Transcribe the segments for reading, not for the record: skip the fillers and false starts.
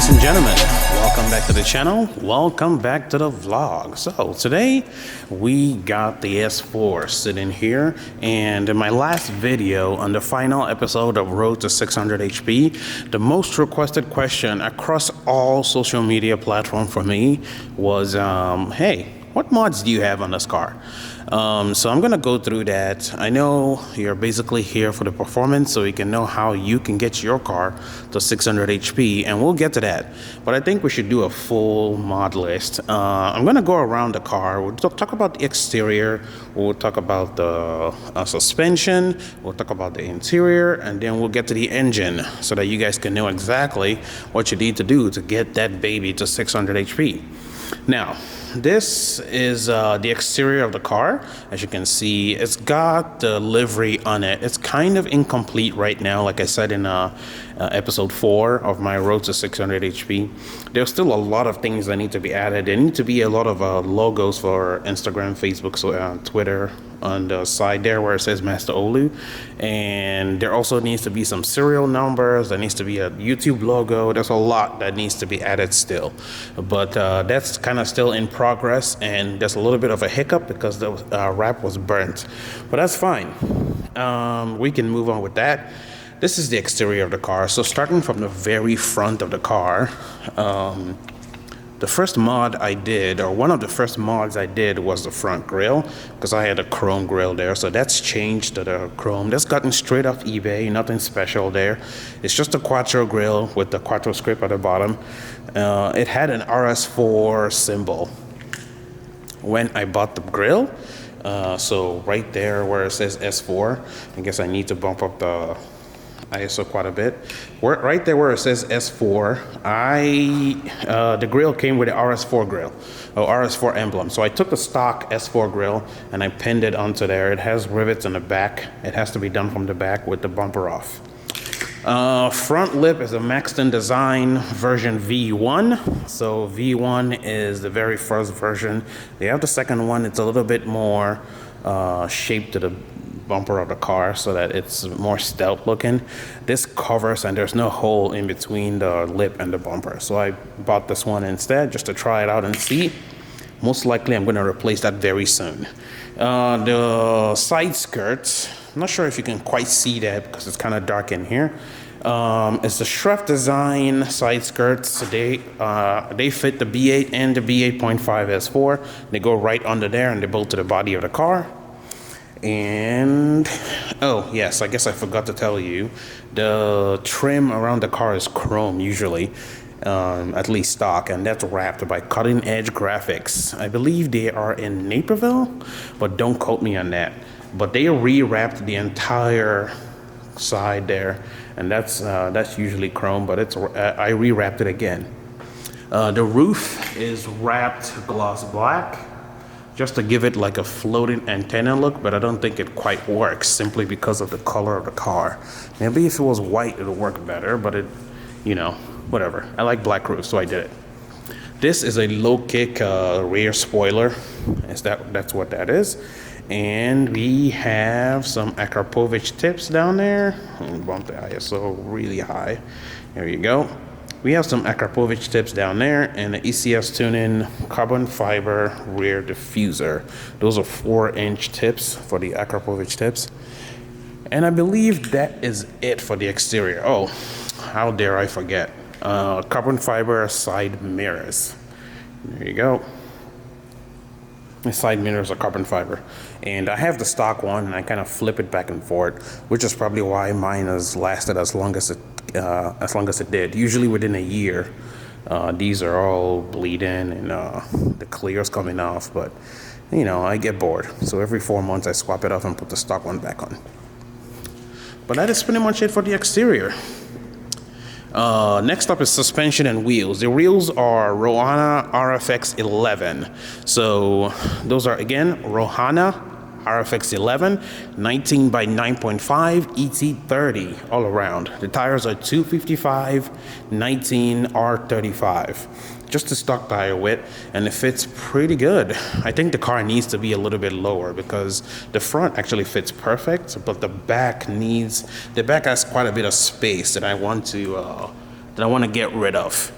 Ladies and gentlemen, welcome back to the channel. Welcome back to the vlog. So today we got the S4 sitting here, and in my last video on the final episode of Road to 600 HP, the most requested question across all social media platforms for me was, hey, what mods do you have on this car? So I'm gonna go through that. I know you're basically here for the performance, so you can know how you can get your car to 600 HP, and we'll get to that. But I think we should do a full mod list. I'm gonna go around the car. We'll talk about the exterior, we'll talk about the suspension, we'll talk about the interior, and then we'll get to the engine so that you guys can know exactly what you need to do to get that baby to 600 HP. Now, this is the exterior of the car. As you can see, it's got the livery on it. It's kind of incomplete right now, like I said in episode 4 of my Road to 600 HP. There's still a lot of things that need to be added. There need to be a lot of logos for Instagram, Facebook, Twitter on the side there where it says Master Olu. And there also needs to be some serial numbers. There needs to be a YouTube logo. There's a lot that needs to be added still. But that's kind of still in progress, and there's a little bit of a hiccup because the wrap was burnt. But that's fine. We can move on with that. This is the exterior of the car. So starting from the very front of the car, the first mod I did, or one of the first mods I did, was the front grille, because I had a chrome grille there. So that's changed to the chrome. That's gotten straight off eBay, nothing special there. It's just a Quattro grille with the Quattro script at the bottom. It had an RS4 symbol when I bought the grille. So right there where it says S4, I guess I need to bump up the ISO quite a bit. Right there where it says S4, the grill came with the RS4 grill, or RS4 emblem. So I took the stock S4 grill and I pinned it onto there. It has rivets in the back. It has to be done from the back with the bumper off. Front lip is a Maxton design version V1. So V1 is the very first version. They have the second one. It's a little bit more shaped to the bumper of the car so that it's more stealth looking. This covers, and there's no hole in between the lip and the bumper. So I bought this one instead just to try it out and see. Most likely I'm going to replace that very soon. The side skirts, I'm not sure if you can quite see that because it's kind of dark in here. It's the Strafe design side skirts. They fit the B8 and the B8.5 S4. They go right under there and they bolt to the body of the car. And oh yes, I guess I forgot to tell you, the trim around the car is chrome usually, at least stock, and that's wrapped by Cutting Edge Graphics. I believe they are in Naperville, but don't quote me on that. But they re-wrapped the entire side there, and that's usually chrome, but I re-wrapped it again. The roof is wrapped gloss black, just to give it like a floating antenna look, but I don't think it quite works simply because of the color of the car. Maybe if it was white, it would work better, but it, you know, whatever. I like black roof, so I did it. This is a low kick rear spoiler. That's what that is. And we have some Akrapovic tips down there. I'm gonna bump the ISO really high. There you go. We have some Akrapovic tips down there, and the ECS Tuning carbon fiber rear diffuser. Those are 4-inch tips for the Akrapovic tips. And I believe that is it for the exterior. Oh, how dare I forget. Carbon fiber side mirrors. There you go. The side mirrors are carbon fiber. And I have the stock one, and I kind of flip it back and forth, which is probably why mine has lasted as long as it did. Usually within a year, these are all bleeding and the clear's coming off, but you know, I get bored. So every 4 months I swap it off and put the stock one back on. But that is pretty much it for the exterior. Next up is suspension and wheels. The wheels are Rohana RFX11. So those are again Rohana RFX11, 19 by 9.5, ET30 all around. The tires are 255 19 R35. Just a stock tire width, and it fits pretty good. I think the car needs to be a little bit lower because the front actually fits perfect, but the back has quite a bit of space that I want to get rid of.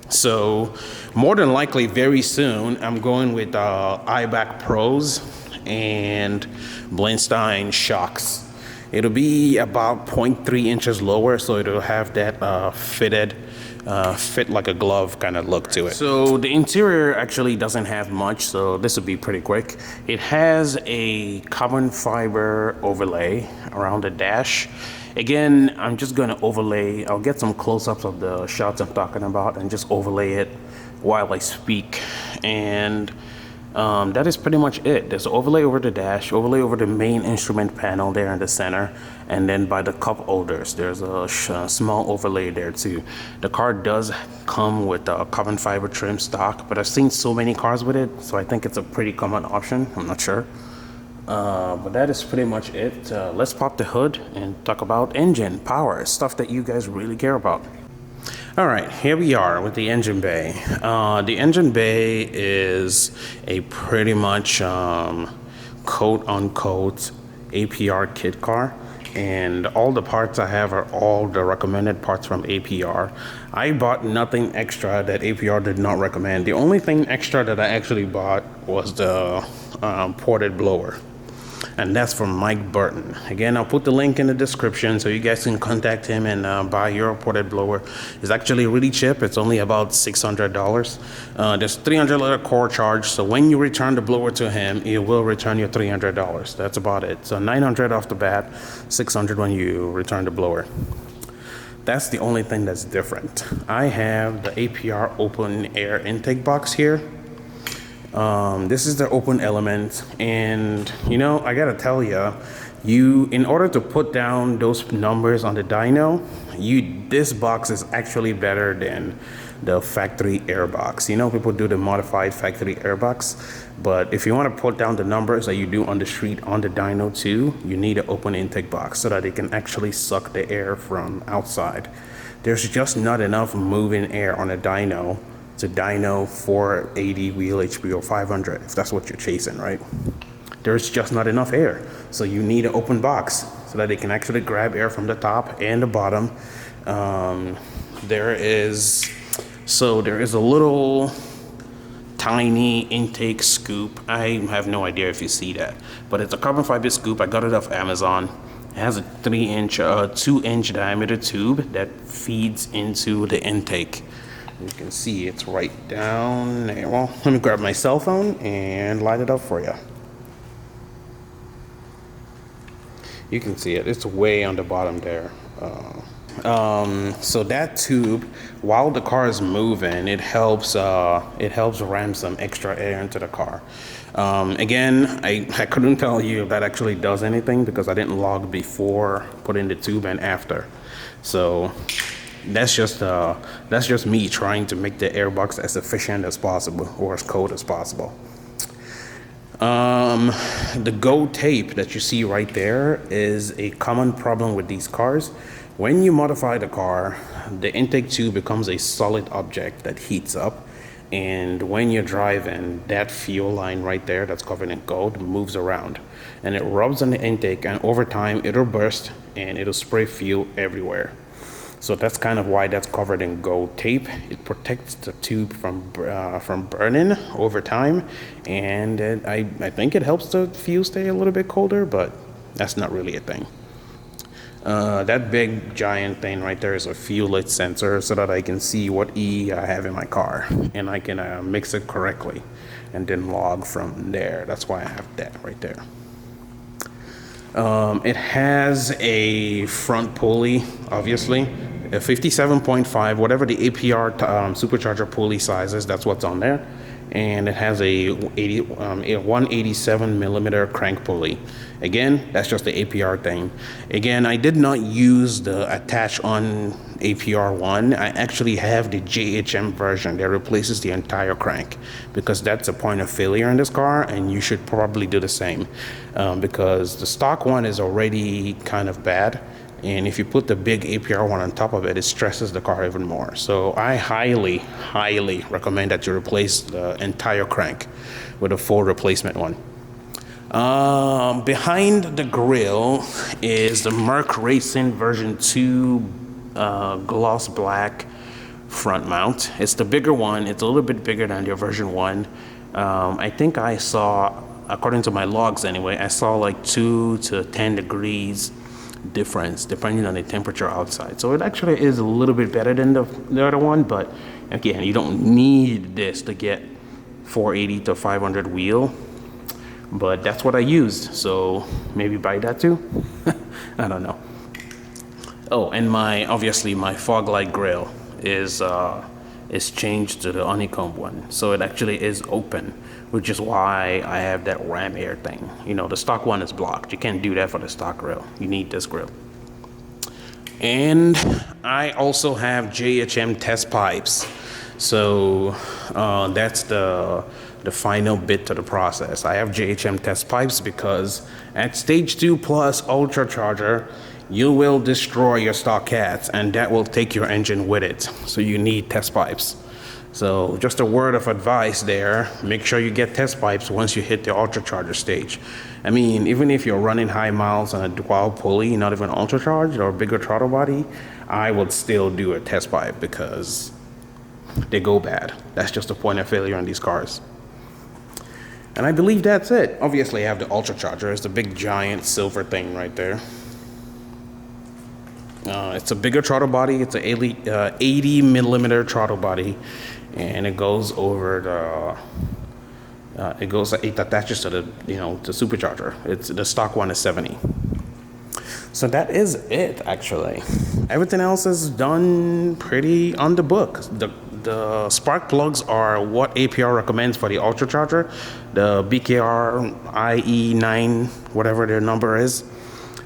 So more than likely very soon I'm going with IBAC Pros and Blindstein shocks. It'll be about 0.3 inches lower, so it'll have that fit like a glove kind of look to it. So the interior actually doesn't have much, so this will be pretty quick. It has a carbon fiber overlay around the dash. Again, I'm just going to overlay. I'll get some close-ups of the shots I'm talking about and just overlay it while I speak. And that is pretty much it. There's an overlay over the dash, overlay over the main instrument panel there in the center, and then by the cup holders, there's a small overlay there too. The car does come with a carbon fiber trim stock, but I've seen so many cars with it, so I think it's a pretty common option. I'm not sure. But that is pretty much it. Let's pop the hood and talk about engine, power, stuff that you guys really care about. All right, here we are with the engine bay. The engine bay is a pretty much quote-unquote APR kit car, and all the parts I have are all the recommended parts from APR. I bought nothing extra that APR did not recommend. The only thing extra that I actually bought was the ported blower, and that's from Mike Burton. Again, I'll put the link in the description so you guys can contact him and buy your ported blower. It's actually really cheap. It's only about $600. There's 300 liter core charge, so when you return the blower to him, he will return you $300. That's about it. So 900 off the bat, 600 when you return the blower. That's the only thing that's different. I have the APR open air intake box here. This is the open element, and you know, I gotta tell you, in order to put down those numbers on the dyno, this box is actually better than the factory air box. You know, people do the modified factory air box, but if you want to put down the numbers that you do on the street on the dyno too, you need an open intake box so that it can actually suck the air from outside. There's just not enough moving air on a dyno to dyno 480 wheel HP or 500, if that's what you're chasing, right? There's just not enough air. So you need an open box so that it can actually grab air from the top and the bottom. There is a little tiny intake scoop. I have no idea if you see that, but it's a carbon fiber scoop. I got it off Amazon. It has a 2-inch diameter tube that feeds into the intake. You can see it's right down there. Well, let me grab my cell phone and light it up for you. You can see it. It's way on the bottom there. So that tube, while the car is moving, it helps ram some extra air into the car. Again, I couldn't tell you if that actually does anything because I didn't log before putting the tube and after. So that's just me trying to make the airbox as efficient as possible or as cold as possible. The Go tape that you see right there is a common problem with these cars. When you modify the car, the intake tube becomes a solid object that heats up, and when you're driving, that fuel line right there that's covered in gold moves around and it rubs on the intake, and over time it'll burst and it'll spray fuel everywhere. So that's kind of why that's covered in gold tape. It protects the tube from burning over time, and I think it helps the fuel stay a little bit colder, but that's not really a thing. That big giant thing right there is a fuel lit sensor so that I can see what E I have in my car and I can mix it correctly and then log from there. That's why I have that right there. It has a front pulley, obviously, a 57.5, whatever the APR Supercharger pulley size is, that's what's on there. And it has a 187 millimeter crank pulley. Again, that's just the APR thing. Again, I did not use the attach on APR one. I actually have the JHM version that replaces the entire crank, because that's a point of failure in this car, and you should probably do the same, because the stock one is already kind of bad. And if you put the big APR one on top of it, it stresses the car even more. So I highly, highly recommend that you replace the entire crank with a full replacement one. Behind the grill is the Merc Racing version 2 gloss black front mount. It's the bigger one. It's a little bit bigger than the version 1. I think I saw, according to my logs anyway, I saw like 2 to 10 degrees difference depending on the temperature outside. So it actually is a little bit better than the other one, but again, you don't need this to get 480 to 500 wheel, but that's what I used, so maybe buy that too. I don't know. Oh, and obviously my fog light grill is changed to the honeycomb one, so it actually is open, which is why I have that ram air thing. You know, the stock one is blocked. You can't do that for the stock grill. You need this grill. And I also have JHM test pipes. So that's the final bit to the process. I have JHM test pipes because at stage 2 plus Ultracharger, you will destroy your stock cats, and that will take your engine with it. So you need test pipes. So just a word of advice there, make sure you get test pipes once you hit the Ultracharger stage. I mean, even if you're running high miles on a dual pulley, not even Ultracharged or bigger throttle body, I would still do a test pipe because they go bad. That's just a point of failure on these cars. And I believe that's it. Obviously I have the Ultracharger. It's the big giant silver thing right there. It's a bigger throttle body. It's a 80 millimeter throttle body, and it goes over the. It attaches to the the supercharger. It's the stock one is 70. So that is it actually. Everything else is done pretty on the book. The spark plugs are what APR recommends for the Ultracharger. The BKR IE9, whatever their number is.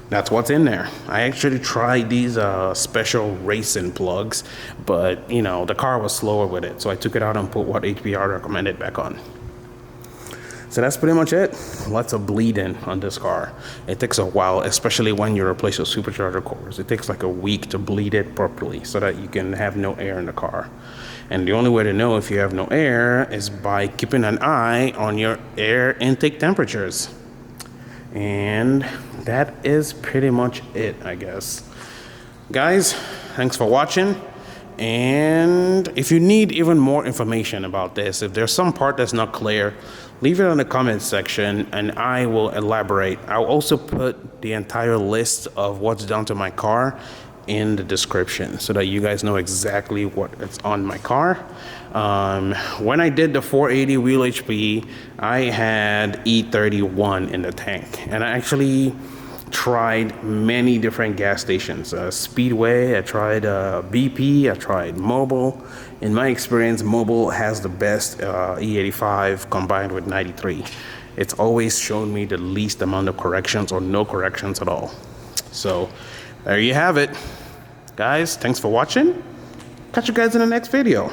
That's what's in there. I actually tried these special racing plugs, but the car was slower with it, so I took it out and put what APR recommended back on. So that's pretty much it. Lots of bleeding on this car. It takes a while, especially when you replace your supercharger cores. It takes like a week to bleed it properly so that you can have no air in the car. And the only way to know if you have no air is by keeping an eye on your air intake temperatures. And that is pretty much it, I guess. Guys, thanks for watching. And if you need even more information about this, if there's some part that's not clear, leave it in the comments section and I will elaborate. I'll also put the entire list of what's done to my car in the description so that you guys know exactly what is on my car. When I did the 480 wheel HP, I had E31 in the tank, and I actually tried many different gas stations. Speedway, I tried BP, I tried Mobil. In my experience, Mobil has the best E85 combined with 93. It's always shown me the least amount of corrections or no corrections at all. So there you have it. Guys, thanks for watching. Catch you guys in the next video.